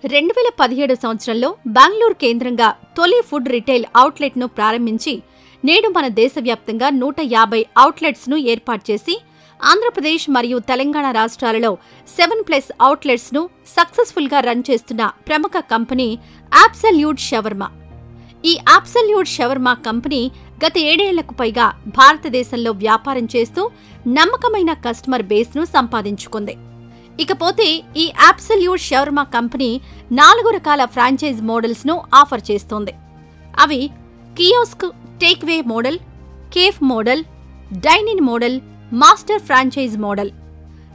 2017 సంవత్సరంలో బెంగళూరు కేంద్రంగా తొలి ఫుడ్ రిటైల్ అవుట్లెట్ను ప్రారంభించి నేడు మన దేశవ్యాప్తంగా 150 అవుట్లెట్స్ను ఏర్పాటు చేసి ఆంధ్రప్రదేశ్ మరియు తెలంగాణ రాష్ట్రాలలో 7+ అవుట్లెట్స్ను సక్సెస్ఫుల్గా రన్ చేస్తున్న ప్రముఖ కంపెనీ అబ్సల్యూట్ షవర్మా. ఈ అబ్సల్యూట్ షవర్మా కంపెనీ గత 7 ఏళ్లకు పైగా భారతదేశంలో వ్యాపారం చేస్తూ నమ్మకమైన కస్టమర్ బేస్ను సంపాదించుకుంది. ఇకపోతే ఈ అబ్సల్యూట్ షవర్మా కంపెనీ 4 రకాల ఫ్రాంచైజ్ మోడల్స్ను ఆఫర్ చేస్తోంది. అవి kiosk, టేక్వే model, cafe model, dine in model, master franchise model.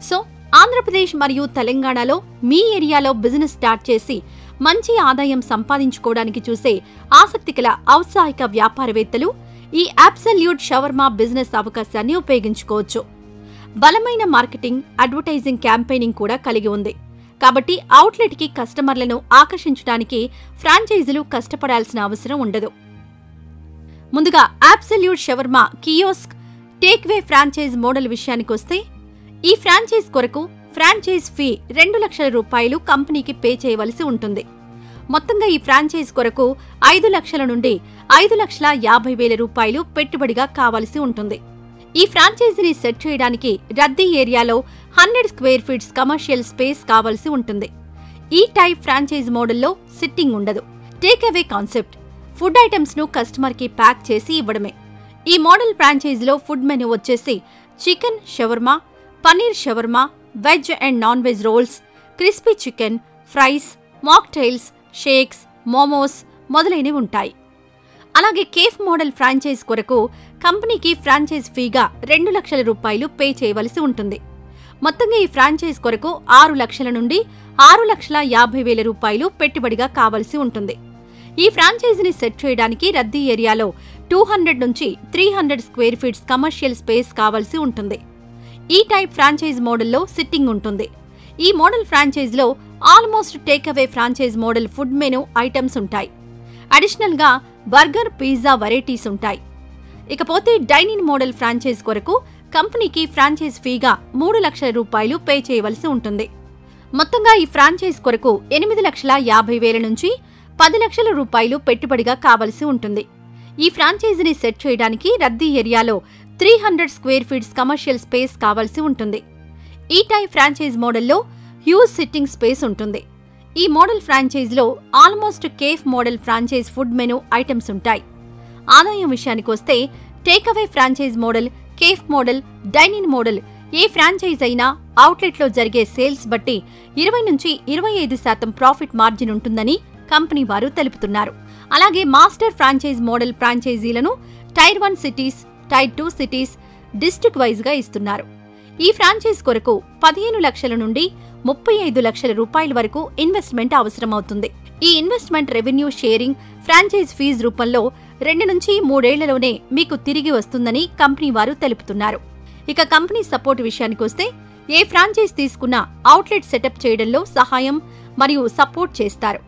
So Andhra Pradesh మరియు తెలంగాణలో మీ ఏరియాలో బిజినెస్ స్టార్ట్ చేసి మంచి ఆదాయం సంపాదించుకోవడానికి చూసే ఆసక్తిగల ఔత్సాహిక వ్యాపారవేత్తలు ఈ అబ్సల్యూట్ షవర్మా బిజినెస్ అవకాశాన్ని ఉపయోగించుకోవచ్చు. బలమైన మార్కెటింగ్, అడ్వర్టైజింగ్ క్యాంపెయినింగ్ కూడా కలిగి ఉంది. కాబట్టి అవుట్లెట్కి కస్టమర్లను ఆకర్షించడానికి ఫ్రాంచైజీలు కష్టపడాల్సిన అవసరం ఉండదు. ముందుగా absolute shawarma kiosk, takeaway franchise model విషయానికొస్తే ఈ ఫ్రాంచైజ్ కొరకు ఫ్రాంచైజ్ ఫీ 2 లక్షల రూపాయలు కంపెనీకి పే చేయవలసి ఉంటుంది. మొత్తంగా ఈ ఫ్రాంచైజ్ కొరకు 5 లక్షల నుండి 5,50,000 రూపాయలు పెట్టుబడిగా కావాల్సి ఉంటుంది. ఈ ఫ్రాంచైజీని సెట్ చేయడానికి రద్దీ ఏరియాలో 100 స్క్వేర్ ఫీట్స్ కమర్షియల్ స్పేస్ కావాల్సి ఉంటుంది. ఈ టైప్ ఫ్రాంచైజ్ మోడల్లో సిట్టింగ్ ఉండదు. Take away concept, food items ను కస్టమర్ కి ప్యాక్ చేసి ఇవ్వడమే. ఈ మోడల్ ఫ్రాంచైజీలో ఫుడ్ మెనూ వచ్చేసి chicken shawarma, paneer shawarma, veg and non veg rolls, crispy chicken, fries, mocktails, shakes, momos మొదలైనవి ఉంటాయి. అలాగే కేఫ్ మోడల్ ఫ్రాంచైజ్ కొరకు కంపెనీకి ఫ్రాంచైజ్ ఫీగా 2 లక్షల రూపాయలు పే చేయవలసి ఉంటుంది. మొత్తంగా ఈ ఫ్రాంచైజ్ కొరకు 6 లక్షల నుండి 6,50,000 రూపాయలు పెట్టుబడిగా కావలసి ఉంటుంది. ఈ ఫ్రాంచైజీని సెట్ చేయడానికి రద్దీ ఏరియాలో 200 నుంచి 300 స్క్వేర్ ఫీట్స్ కమర్షియల్ స్పేస్ కావాల్సి ఉంటుంది. ఈ టైప్ ఫ్రాంచైజ్ మోడల్లో సిట్టింగ్ ఉంటుంది. ఈ మోడల్ ఫ్రాంచైజ్లో almost take away franchise model food menu items ఉంటాయి. అడిషనల్ గా బర్గర్, పిజ్జా వెరైటీస్ ఉంటాయి. ఇకపోతే డైన్ ఇన్ మోడల్ ఫ్రాంచైజ్ కొరకు కంపెనీకి ఫ్రాంచైజ్ ఫీగా 3 లక్షల రూపాయలు పే చేయవలసి ఉంటుంది. మొత్తంగా ఈ ఫ్రాంచైజ్ కొరకు 8,50,000 నుంచి 10 లక్షల రూపాయలు పెట్టుబడిగా కావలసి ఉంటుంది. ఈ ఫ్రాంచైజీని సెట్ చేయడానికి రద్దీ ఏరియాలో 300 స్క్వేర్ ఫీట్స్ కమర్షియల్ స్పేస్ కావలసి ఉంటుంది. ఈ టైప్ ఫ్రాంచైజ్ మోడల్లో హ్యూజ్ సిట్టింగ్ స్పేస్ ఉంటుంది. ఈ మోడల్ ఫ్రాంచైజ్లో almost cafe model franchise food menu items ఉంటాయి. ఆదాయం విషయానికొస్తే takeaway franchise model, cafe model, dine in model ఏ ఫ్రాంచైజ్ అయినా అవుట్లెట్లో జరిగే సేల్స్ బట్టి 20 నుంచి 25% ప్రాఫిట్ మార్జిన్ ఉంటుందని కంపెనీ వారు తెలుపుతున్నారు. అలాగే మాస్టర్ ఫ్రాంచైజ్ మోడల్ ఫ్రాంచైజీలను tier 1 cities, tier 2 cities, district wise గా ఇస్తున్నారు. ఈ ఫ్రాంచైజ్ కొరకు 15 లక్షల నుండి 35 లక్షల రూపాయల వరకు ఇన్వెస్ట్మెంట్ అవసరమవుతుంది. ఈ investment revenue sharing franchise fees రూపంలో 2 నుంచి 3 ఏళ్లలోనే మీకు తిరిగి వస్తుందని కంపెనీ వారు తెలుపుతున్నారు. ఇక కంపెనీ సపోర్ట్ విషయానికొస్తే ఏ ఫ్రాంచైజ్ తీసుకున్నా అవుట్లెట్ సెటప్ చేయడంలో సహాయం మరియు సపోర్ట్ చేస్తారు.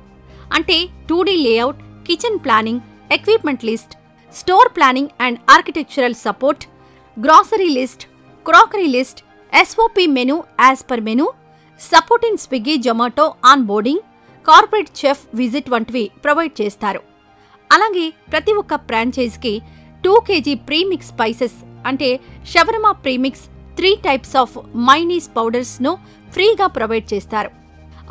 అంటే 2D layout, kitchen planning, equipment list, store planning and architectural support, grocery list, crockery list, SOP menu as per menu, support in Swiggy, Zomato on boarding, corporate chef visit వంటివి provide చేస్తారు. అలాగే ప్రతి ఒక్క ఫ్రాంచైజ్కి 2 kg ప్రీమిక్స్ స్పైసెస్ అంటే shawarma premix, 3 types of mayonnaise powders ను ఫ్రీగా provide చేస్తారు.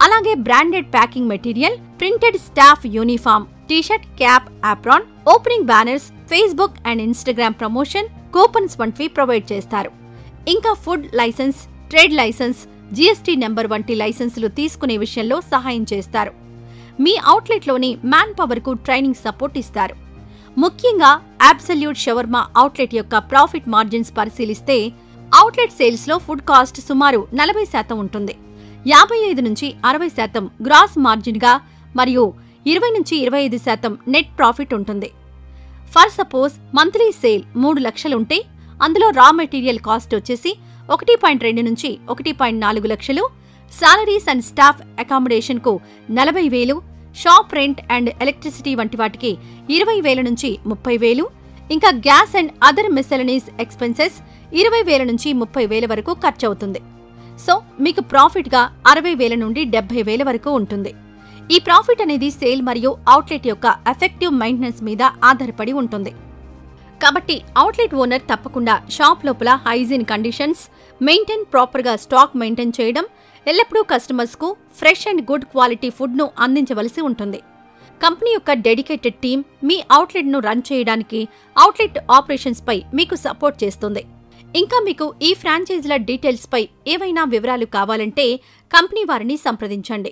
అలాగే branded packing material, printed staff uniform, T-shirt, cap, apron, opening banners, Facebook and Instagram promotion, coupons వంటివి ప్రొవైడ్ చేస్తారు. ఇంకా food license, trade license, GST number వంటి లైసెన్సులు తీసుకునే విషయంలో సహాయం చేస్తారు. మీ అవుట్లెట్లోని మ్యాన్ పవర్ కు ట్రైనింగ్ సపోర్ట్ ఇస్తారు. ముఖ్యంగా అబ్సల్యూట్ షవర్మా అవుట్లెట్ యొక్క ప్రాఫిట్ మార్జిన్స్ పరిశీలిస్తే అవుట్లెట్ సేల్స్ లో ఫుడ్ కాస్ట్ సుమారు 40% ఉంటుంది. 55 నుంచి 60% గ్రాస్ మార్జిన్ గా మరియు 20 నుంచి 25% నెట్ ప్రాఫిట్ ఉంటుంది. ఫర్ సపోజ్ మంత్లీ సేల్ 3 లక్షలు ఉంటే అందులో రా మెటీరియల్ కాస్ట్ వచ్చేసి 1.2 నుంచి 1.4 లక్షలు, సాలరీస్ అండ్ స్టాఫ్ అకామిడేషన్ కు 40,000, షాప్ రెంట్ అండ్ ఎలక్ట్రిసిటీ వంటి వాటికి 20,000 నుంచి 30,000, ఇంకా గ్యాస్ అండ్ అదర్ మిసెలనీస్ ఎక్స్పెన్సెస్ 20,000 నుంచి 30,000 వరకు ఖర్చవుతుంది. సో మీకు ప్రాఫిట్ గా 60,000 నుండి 70,000 వరకు ఉంటుంది. ఈ ప్రాఫిట్ అనేది సేల్ మరియు అవుట్లెట్ యొక్క ఎఫెక్టివ్ మెయింటెనెన్స్ మీద ఆధారపడి ఉంటుంది. కాబట్టి అవుట్లెట్ ఓనర్ తప్పకుండా షాప్ లోపల హైజీన్ కండిషన్స్ మెయింటైన్, ప్రాపర్గా స్టాక్ మెయింటైన్ చేయడం, ఎల్లప్పుడూ కస్టమర్స్కు ఫ్రెష్ అండ్ గుడ్ క్వాలిటీ ఫుడ్ను అందించవలసి ఉంటుంది. కంపెనీ యొక్క డెడికేటెడ్ టీమ్ మీ అవుట్లెట్ను రన్ చేయడానికి అవుట్లెట్ ఆపరేషన్స్పై మీకు సపోర్ట్ చేస్తుంది. ఇంకా మీకు ఈ ఫ్రాంచైజీల డీటెయిల్స్పై ఏవైనా వివరాలు కావాలంటే కంపెనీ వారిని సంప్రదించండి.